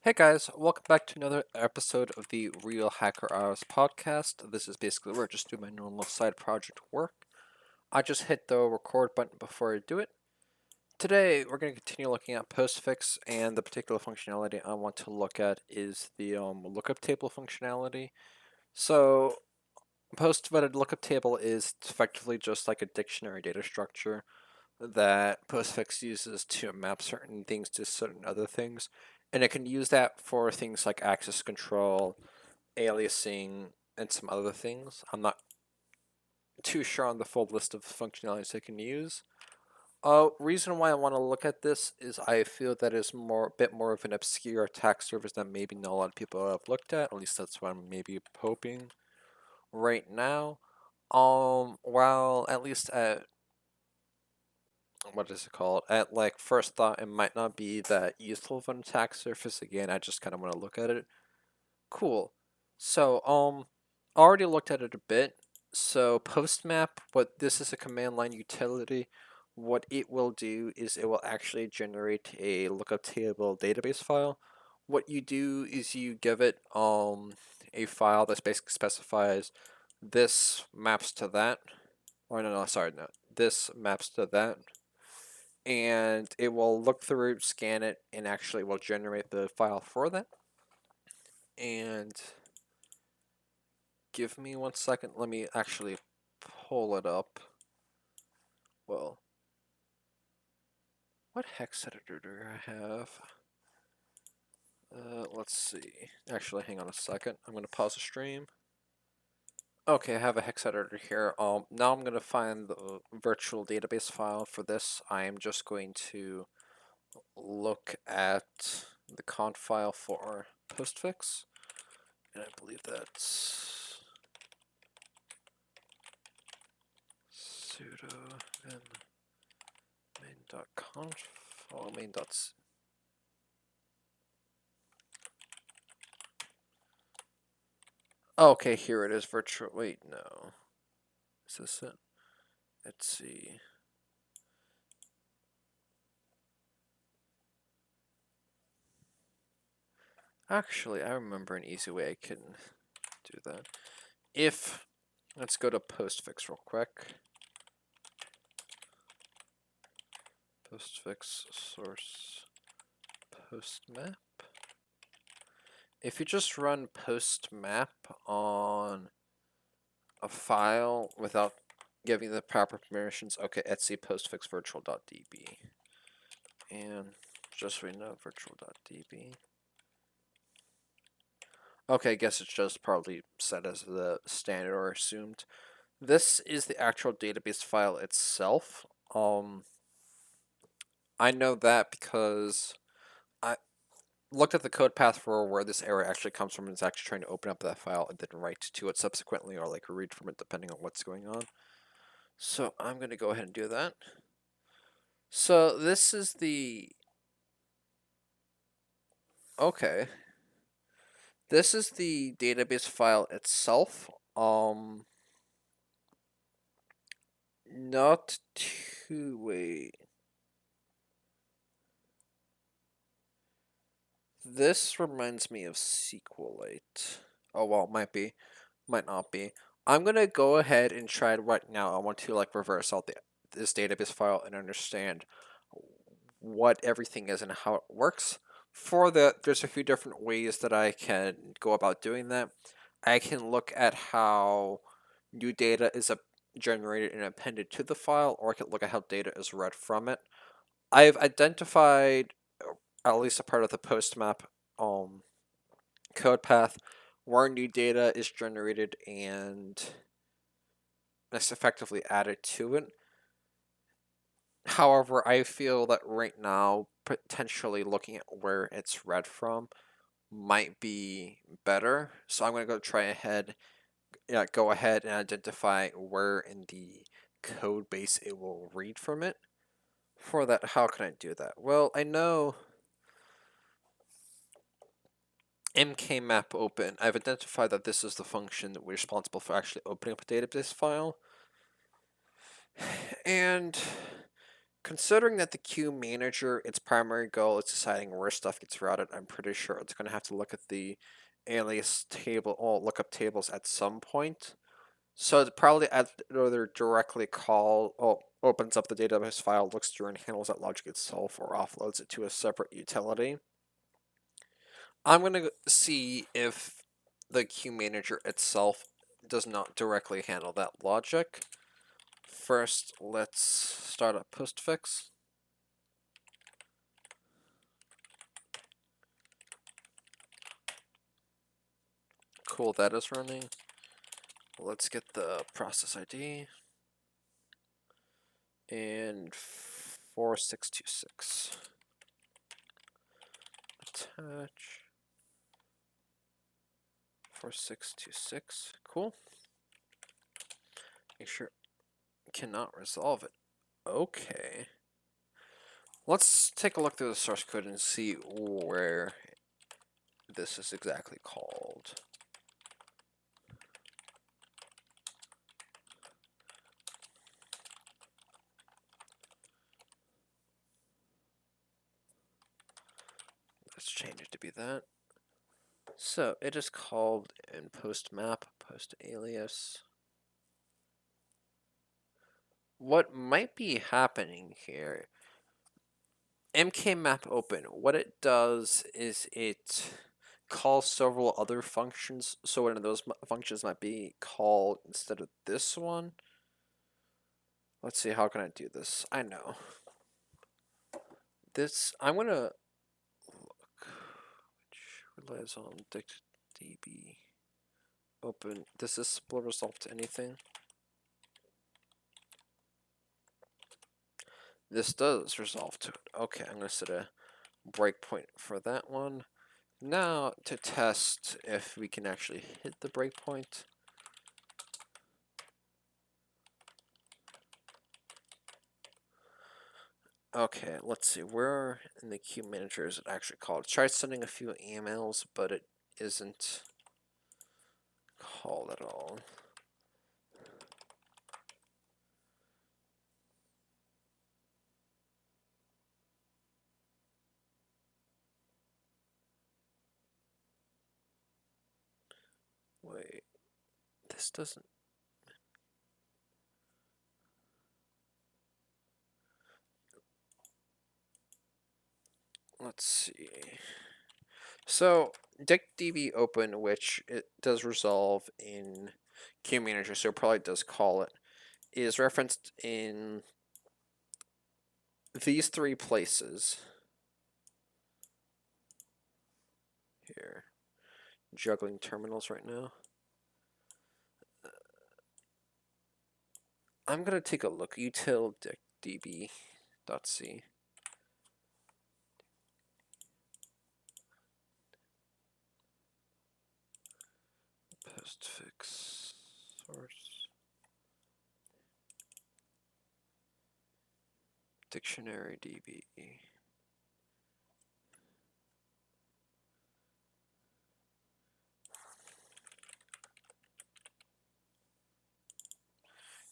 Hey guys, welcome back to another episode of the Real Hacker Hours podcast. This is basically where I just do my normal side project work. I just hit the record button before I do it. Today, we're going to continue looking at Postfix, and the particular functionality I want to look at is the lookup table functionality. So, post-vetted lookup table is effectively just like a dictionary data structure that Postfix uses to map certain things to certain other things. And it can use that for things like access control, aliasing, and some other things. I'm not too sure on the full list of functionalities it can use. Reason why I want to look at this is I feel that is a bit more of an obscure attack surface that maybe not a lot of people have looked at. At least that's what I'm maybe hoping right now. While at least at what is it called? At like first thought, it might not be that useful of an attack surface. Again, I just kind of want to look at it. Cool. So, I already looked at it a bit. So, postmap, what this is a command line utility. What it will do is it will actually generate a lookup table database file. What you do is you give it a file that basically specifies this maps to that. Or no, sorry, no. This maps to that, and it will look through, scan it, and actually will generate the file for that. And give me 1 second. Let me actually pull it up. Well, what hex editor do I have? Let's see. Actually, hang on a second. I'm going to pause the stream. Okay, I have a hex editor here. Now I'm going to find the virtual database file for this. I am just going to look at the conf file for postfix. And I believe that's sudo and main.conf. Oh, main. Okay, here it is. Virtual. Wait, no. Is this it? Let's see. Actually, I remember an easy way I can do that. If let's go to postfix real quick. Postfix source postmap. If you just run postmap on a file without giving the proper permissions, okay, etc postfix virtual.db. And just so we know, virtual.db. Okay, I guess it's just probably set as the standard or assumed. This is the actual database file itself. I know that because I looked at the code path for where this error actually comes from, and it's actually trying to open up that file and then write to it subsequently, or like read from it depending on what's going on. So I'm going to go ahead and do that. So this is the... Okay. This is the database file itself. Not too... Wait. This reminds me of SQLite. Oh, well, it might be. Might not be. I'm going to go ahead and try it right now. I want to like reverse out this database file and understand what everything is and how it works. For that, there's a few different ways that I can go about doing that. I can look at how new data is generated and appended to the file, or I can look at how data is read from it. I've identified at least a part of the postmap code path where new data is generated and that's effectively added to it. However, I feel that right now, potentially looking at where it's read from might be better. So I'm going to go ahead and identify where in the code base it will read from it. For that, how can I do that? Well, I know mkmap open. I've identified that this is the function that we're responsible for actually opening up a database file. And Considering that the queue manager, its primary goal is deciding where stuff gets routed, I'm pretty sure it's going to have to look at the alias table or lookup tables at some point. So it probably either directly opens up the database file, looks through and handles that logic itself, or offloads it to a separate utility. I'm going to see if the queue manager itself does not directly handle that logic. First, let's start up Postfix. Cool, that is running. Let's get the process ID and 4626. Attach 4626. Cool. Make sure it cannot resolve it. Okay. Let's take a look through the source code and see where this is exactly called. Let's change it to be that. So it is called in post map, post alias. What might be happening here, mkmap open, what it does is it calls several other functions. So one of those functions might be called instead of this one. Let's see, how can I do this? I know. I'm gonna look, which relies on dictdb open. Does this split resolve to anything? This does resolve to it. Okay, I'm gonna set a breakpoint for that one. Now to test if we can actually hit the breakpoint. Okay, let's see. Where in the queue manager is it actually called? Try sending a few emails, but it isn't called at all. Wait, this doesn't. Let's see. So dictdb open, which it does resolve in queue manager, so it probably does call it, is referenced in these three places here. Juggling terminals right now. I'm gonna take a look. Util dictdb.c. Postfix source. Dictionary DB.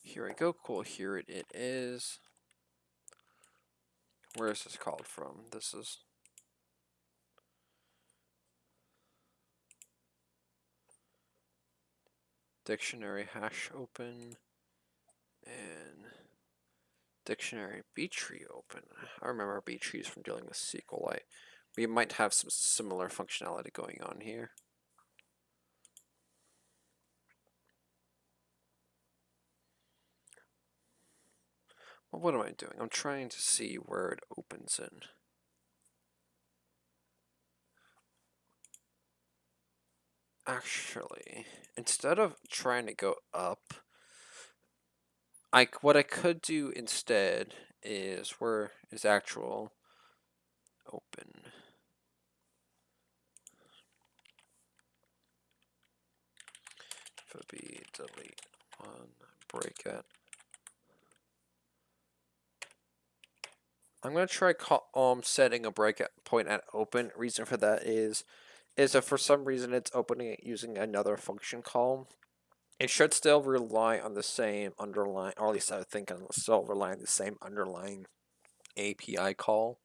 Here we go. Cool. Here it is. Where is this called from? This is dictionary hash open and dictionary B-tree open. I remember B-trees from dealing with SQLite. We might have some similar functionality going on here. Well, what am I doing? I'm trying to see where it opens in. Actually, instead of trying to go up, what I could do instead is where is actual open. Fb delete one break at. I'm gonna try setting a break point at open. Reason for that is if for some reason it's opening it using another function call, it should still rely on the same underlying, or at least I think it'll still rely on the same underlying API call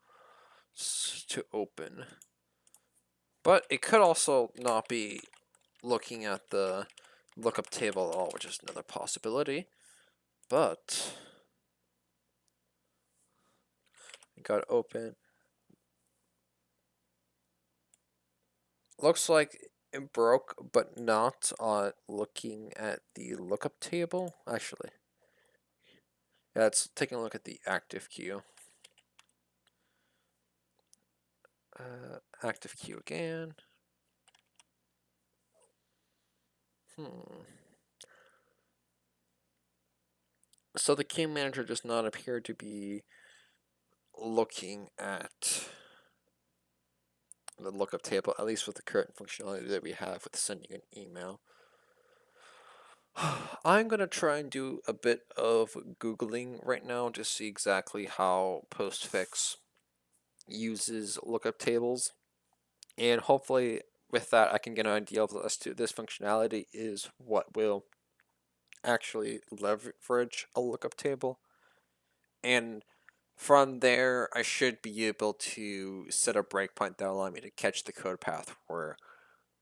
to open. But it could also not be looking at the lookup table at all, which is another possibility. But we got to open. Looks like it broke, but not on looking at the lookup table. Actually, yeah, it's taking a look at the active queue. Active queue again. So the queue manager does not appear to be looking at the lookup table, at least with the current functionality that we have with sending an email. I'm going to try and do a bit of Googling right now to see exactly how Postfix uses lookup tables. And hopefully with that I can get an idea of as to this functionality is what will actually leverage a lookup table. And from there, I should be able to set a breakpoint that will allow me to catch the code path where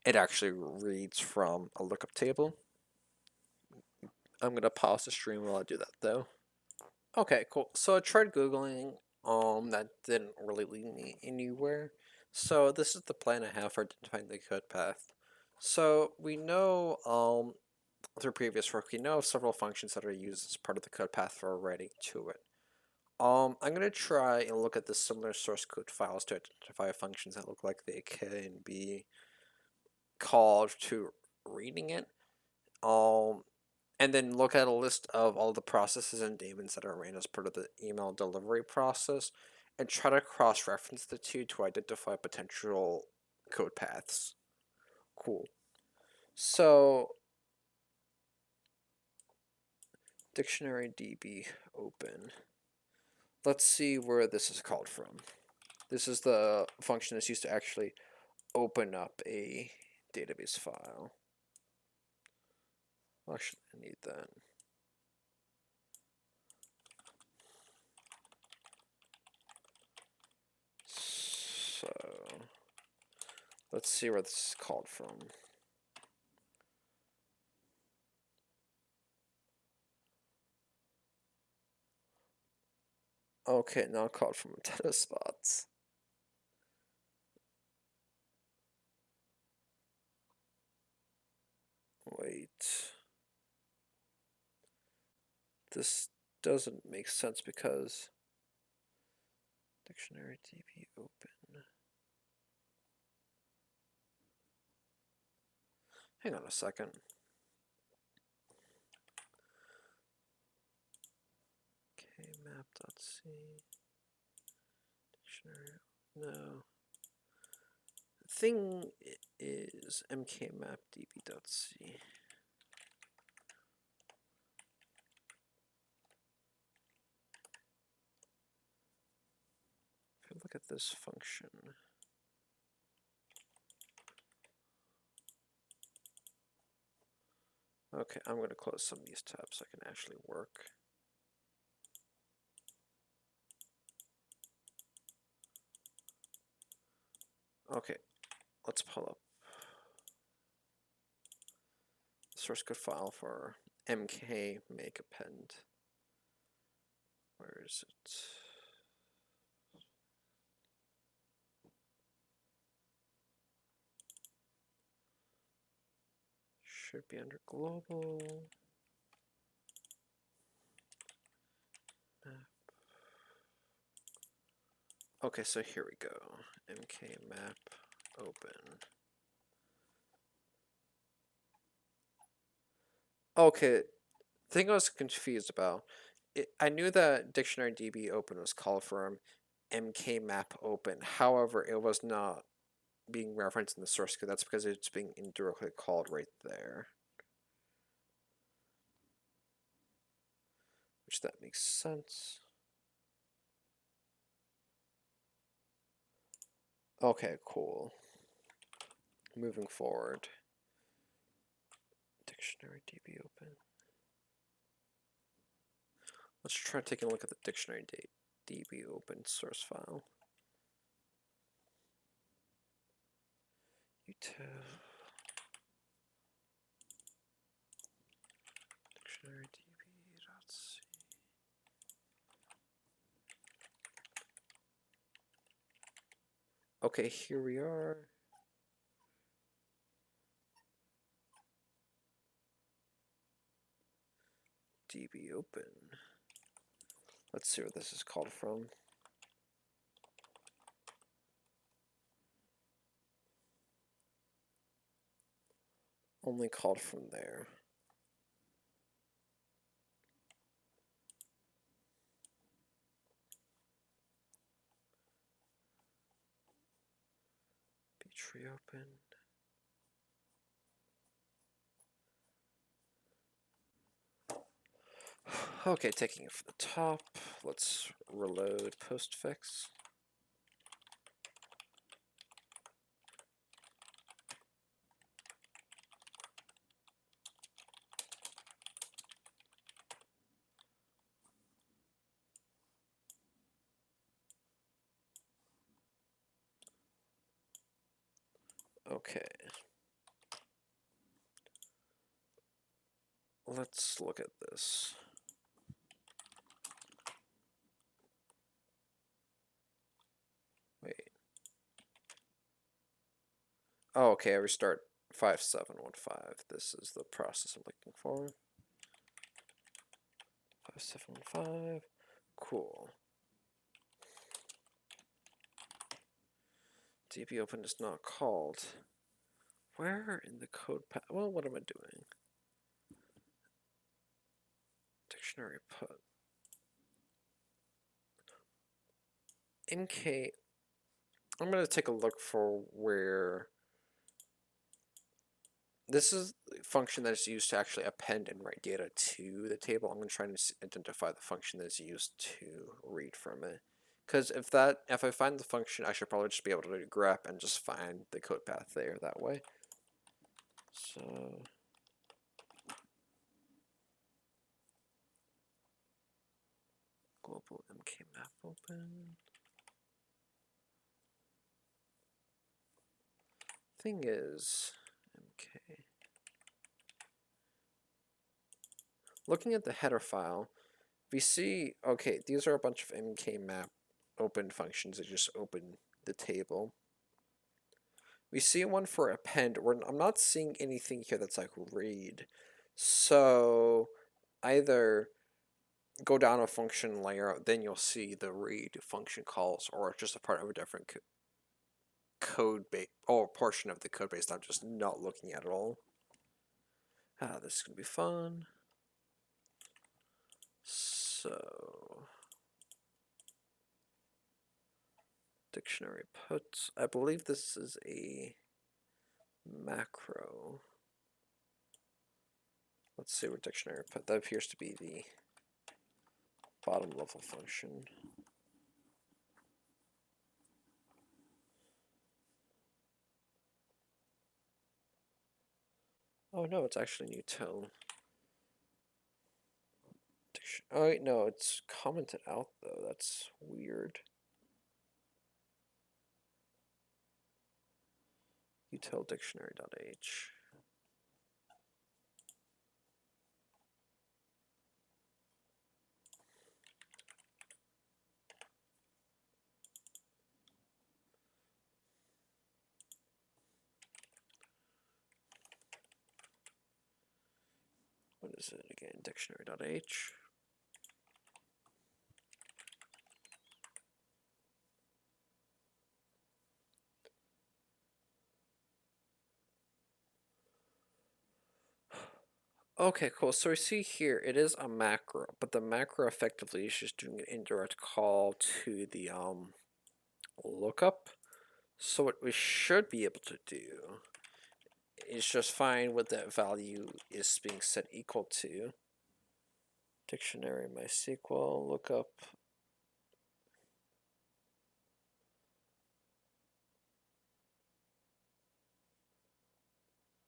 it actually reads from a lookup table. I'm going to pause the stream while I do that though. Okay, cool. So I tried Googling, that didn't really lead me anywhere. So this is the plan I have for identifying the code path. So we know, through previous work, we know of several functions that are used as part of the code path for already to it. I'm gonna try and look at the similar source code files to identify functions that look like they can be called to reading it. And then look at a list of all the processes and daemons that are ran as part of the email delivery process, and try to cross-reference the two to identify potential code paths. Cool. So, dictionary DB open. Let's see where this is called from. This is the function that's used to actually open up a database file. Actually, I need that. So, let's see where this is called from. Okay, now called from data spots. Wait. This doesn't make sense because dictionary DB open. Hang on a second. Kmap.c. Dictionary. No. The thing is mkmapdb.c. If you look at this function, okay, I'm going to close some of these tabs so I can actually work. Okay, let's pull up the source code file for mk make append. Where is it? Should be under global. Okay, so here we go. mkmap open. Okay, the thing I was confused about, I knew that dictionary DB open was called from mkmap open. However, it was not being referenced in the source code. That's because it's being indirectly called right there. Which that makes sense. Okay, cool. Moving forward. Dictionary DB open. Let's try taking a look at the dictionary date. DB open source file. Util dictionary db.c. Okay, here we are. DB open. Let's see where this is called from. Only called from there. Tree open. Okay, taking it from the top. Let's reload postfix. Okay. Let's look at this. Wait. Oh, okay, I restart 5715. This is the process I'm looking for. 5715. Cool. DB open is not called. Where in the code path? Well, what am I doing? Dictionary put. MK. I'm going to take a look for where. This is the function that is used to actually append and write data to the table. I'm going to try and identify the function that is used to read from it. Because if I find the function, I should probably just be able to grep and just find the code path there that way. So global MK map open. Thing is, MK. Looking at the header file, we see, okay, these are a bunch of MK map open functions that just open the table. We see one for append. I'm not seeing anything here that's like read. So either go down a function layer, then you'll see the read function calls, or it's just a part of a different code base or portion of the code base that I'm just not looking at all. This is gonna be fun. So dictionary put. I believe this is a macro. Let's see what dictionary put. That appears to be the bottom level function. Oh no, it's actually new tone. Oh wait, no, it's commented out though. That's weird. Util dictionary.h. What is it again? Dictionary.h. Okay, cool. So we see here it is a macro, but the macro effectively is just doing an indirect call to the lookup. So what we should be able to do is just find what that value is being set equal to. Dictionary MySQL lookup.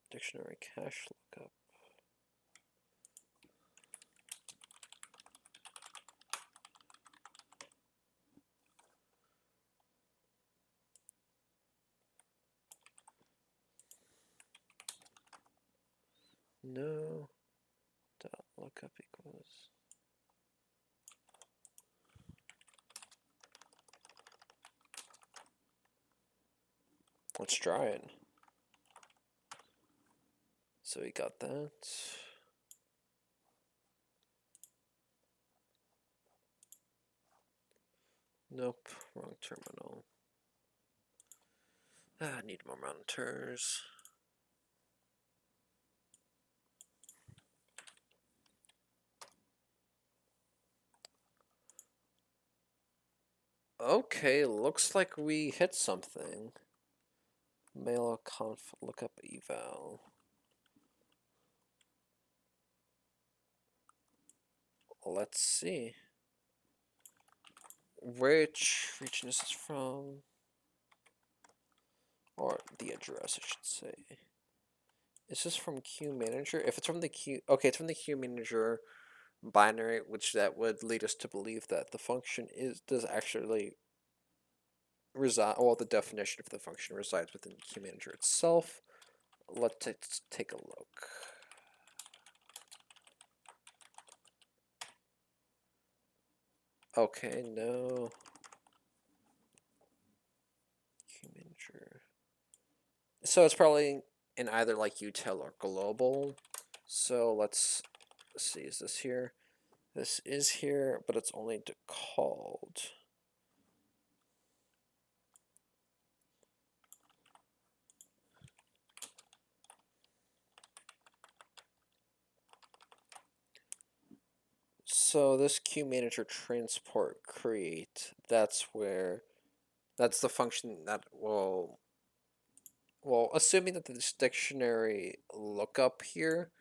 Dictionary cache lookup. no dot lookup equals. Let's try it. So we got that. Nope, wrong terminal. I need more monitors. Okay, looks like we hit something. Mail conf lookup eval. Let's see. Which region is this from? Or the address, I should say. Is this from queue manager? If it's from the queue, okay, it's from the queue manager binary, which that would lead us to believe that the function does actually reside. Well, the definition of the function resides within the queue manager itself. Let's take a look. Okay, no. Queue manager. So it's probably in either like util or global. So let's see, is this here? This is here, but it's only called. So this queue manager transport create, that's the function that will, well, assuming that this dictionary lookup here,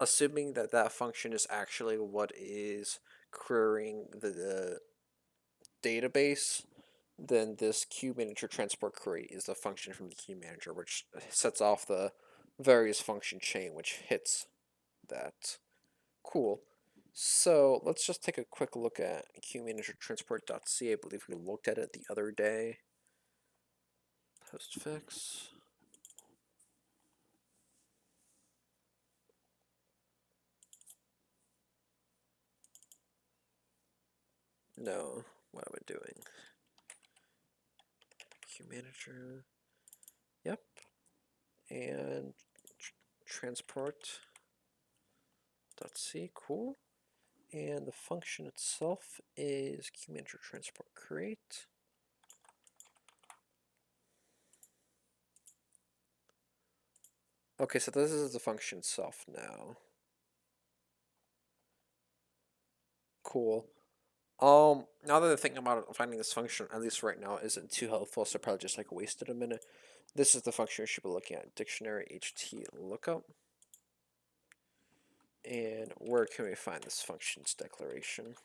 assuming that that function is actually what is querying the database, then this queue manager transport query is the function from the queue manager, which sets off the various function chain, which hits that. Cool. So let's just take a quick look at queue manager transport.c. I believe we looked at it the other day. Postfix. No, what am I doing? Queue manager. Yep. And transport.c. Cool. And the function itself is queue manager transport create. Okay, so this is the function itself now. Cool. Now that I'm thinking about finding this function, at least right now, isn't too helpful, so probably just like wasted a minute. This is the function we should be looking at, dictionary ht lookup. And where can we find this function's declaration?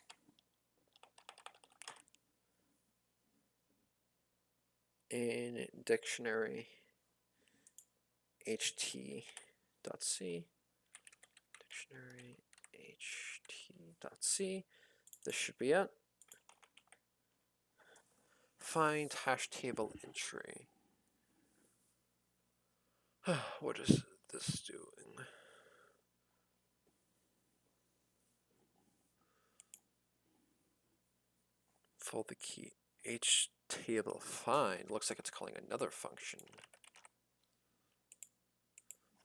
In dictionary ht.c. Dictionary ht.c. This should be it. Find hash table entry. What is this doing? Fold the key. H table find. Looks like it's calling another function,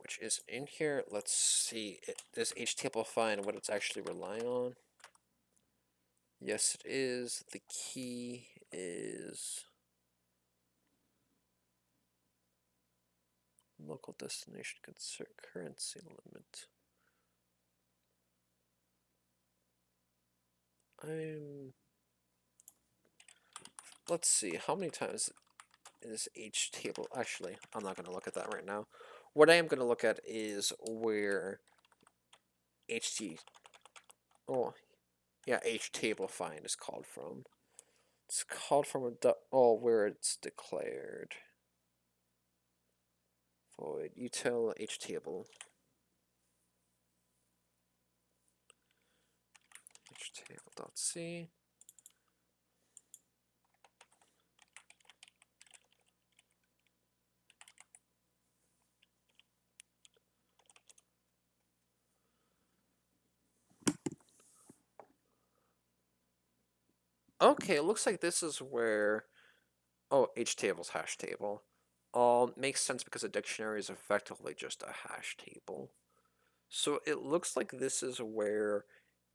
which is in here. Let's see. Does H table find what it's actually relying on? Yes, it is. The key is local destination currency limit. Let's see, how many times is H table? Actually, I'm not going to look at that right now. What I am going to look at is where oh, yeah, H table find is called from. It's called from where it's declared. Void util H table. Htable.c. Okay, it looks like this is where, oh, H table's hash table. Makes sense because a dictionary is effectively just a hash table. So it looks like this is where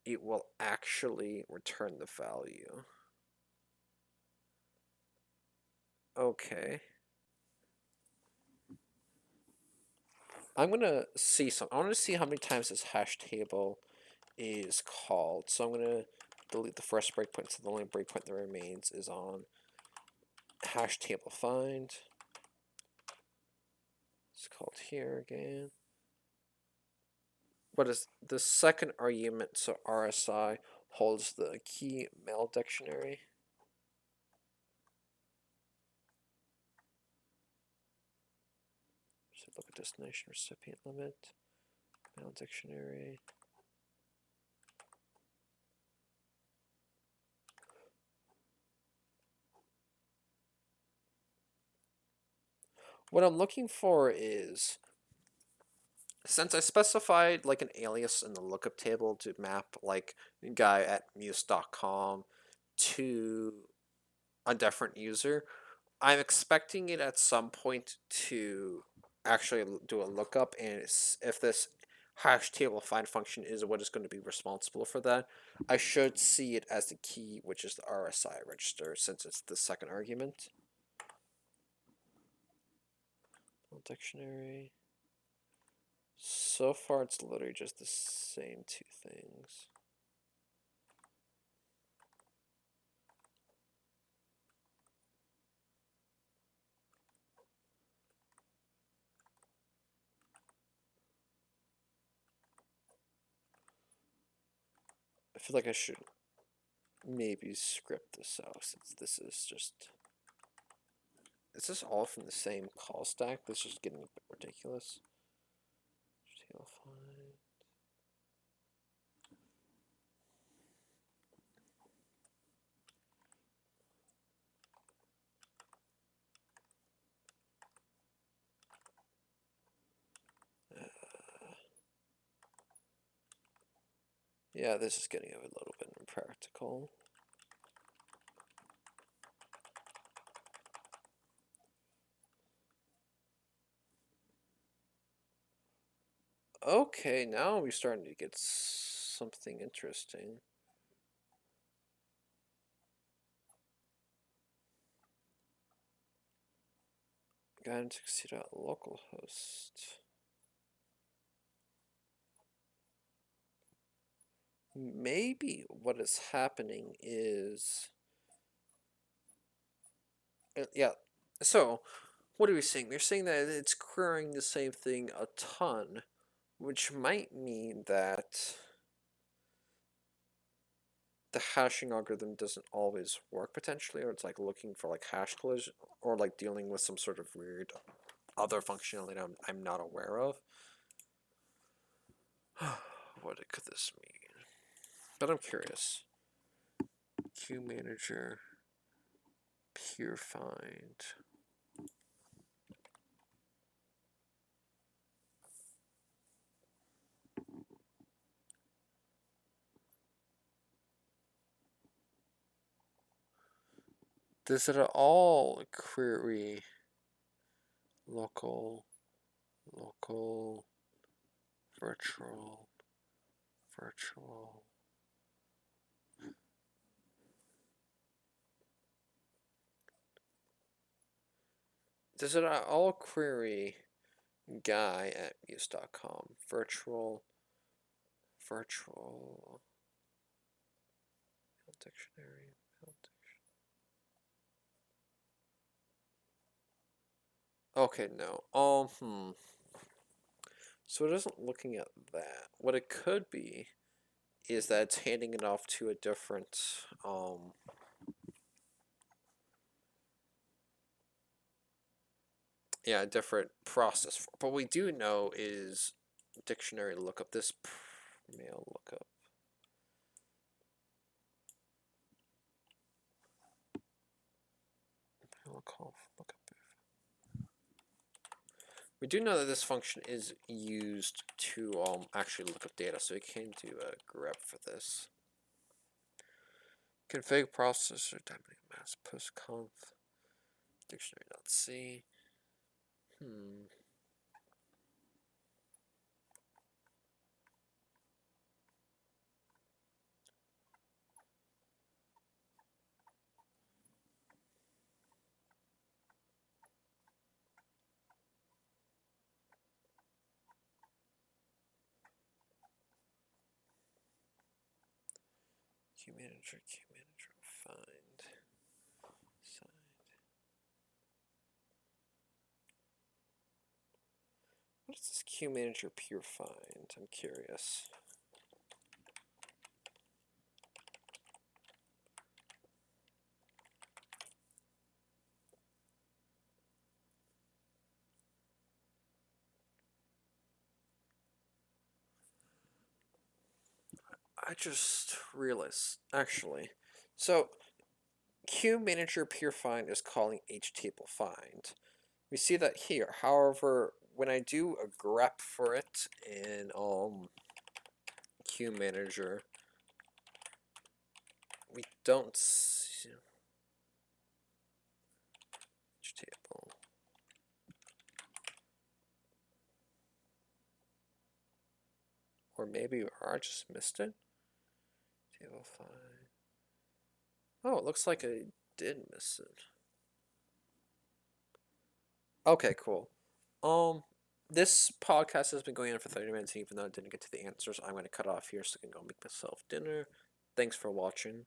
it will actually return the value. Okay. I'm gonna see some. I want to see how many times this hash table is called. So I'm gonna delete the first breakpoint. So the only breakpoint that remains is on hash table find. It's called here again. What is the second argument? So RSI holds the key mail dictionary. So look at destination recipient limit, mail dictionary. What I'm looking for is, since I specified like an alias in the lookup table to map like guy at muse.com to a different user, I'm expecting it at some point to actually do a lookup, and if this hash table find function is what is going to be responsible for that, I should see it as the key, which is the RSI register, since it's the second argument. Dictionary. So far, it's literally just the same two things. I feel like I should maybe script this out, since this is just... Is this all from the same call stack? This is getting a bit ridiculous. Yeah, this is getting a little bit impractical. Okay, now we're starting to get something interesting. Guidance localhost. Maybe what is happening is... yeah, so what are we saying? We're saying that it's querying the same thing a ton, which might mean that the hashing algorithm doesn't always work potentially, or it's like looking for like hash collision, or like dealing with some sort of weird other functionality I'm not aware of. What could this mean? But I'm curious. Queue manager, peer find. Does it at all query local, virtual, virtual? Does it at all query guy at muse.com? Virtual dictionary. Okay, no. So it isn't looking at that. What it could be is that it's handing it off to a different yeah, a different process. But we do know is dictionary lookup. This mail lookup. Lookup. We do know that this function is used to actually look up data, so we can do a grep for this. Config processor, dynamic mass, postconf, dictionary.c. Queue manager, find, side. What is this queue manager pure find? I'm curious. I just realized, actually. So, queue manager pure find is calling htable find. We see that here. However, when I do a grep for it in queue manager, we don't see htable. Or maybe I just missed it. Table find. Oh, it looks like I did miss it. Okay, cool. This podcast has been going on for 30 minutes, even though I didn't get to the answers. I'm going to cut off here so I can go make myself dinner. Thanks for watching.